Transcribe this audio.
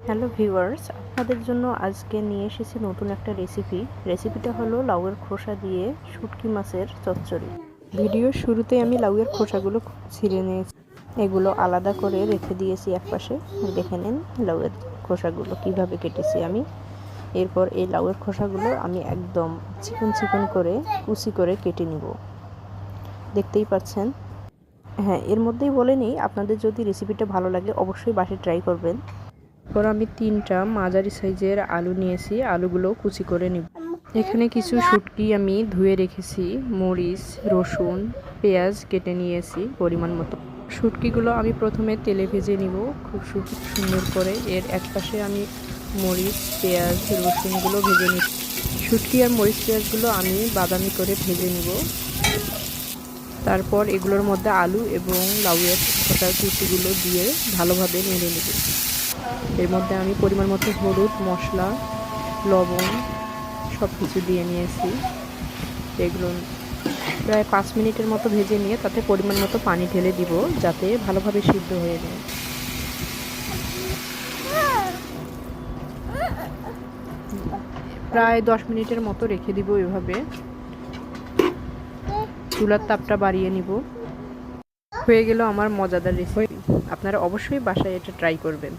Hello viewers, আপনাদের জন্য আজকে নিয়ে এসেছি নতুন একটা রেসিপিটা হলো লাউয়ের খোসা দিয়ে শুটকি মাছের চচ্চড়ি। ভিডিওর শুরুতেই আমি লাউয়ের খোসাগুলো ছিঁড়ে নিয়েছি, এগুলো আলাদা করে রেখে দিয়েছি একপাশে। দেখে নিন লাউয়ের খোসাগুলো কিভাবে কেটেছি আমি। এরপর এই লাউয়ের খোসাগুলো আমি একদম চিকন চিকন করে কুচি করে কেটে নিব, দেখতেই পাচ্ছেন। হ্যাঁ, এর মধ্যেই বলে নিই, আপনাদের যদি রেসিপিটা ভালো লাগে অবশ্যই বাসায় ট্রাই করবেন। এরপর আমি 3টা মাঝারি সাইজের আলু নিয়েছি, আলুগুলো কুচি করে নিব। এখানে কিছু শুটকি আমি ধুয়ে রেখেছি, মরিচ, রসুন, পেঁয়াজ কেটে নিয়েছি পরিমাণ মতো। শুটকিগুলো আমি প্রথমে তেলে ভেজে নিব খুব সুন্দর করে। এর একপাশে আমি মরিচ, পেঁয়াজ, রসুনগুলো ভেজে নিব। শুটকি আর মরিচ পেঁয়াজগুলো আমি বাদামি করে ভেজে নিব। তারপর এগুলোর মধ্যে আলু এবং লাউয়ের খোসার কুচিগুলো দিয়ে ভালোভাবে নেড়ে নেব। এর মধ্যে আমি পরিমাণ মতো হলুদ, মশলা, লবণ সব কিছু দিয়ে নিয়েছি। এগুলো প্রায় 5 মিনিটের মতো ভেজে নিয়ে তাতে পরিমাণ মতো পানি ঢেলে দিব, যাতে ভালোভাবে সিদ্ধ হয়ে যায়। প্রায় 10 মিনিটের মতো রেখে দিব এভাবে। চুলার তাপটা বাড়িয়ে নিব। হয়ে গেল আমার মজাদার রেসিপি। আপনারা অবশ্যই বাসায় এটা ট্রাই করবেন।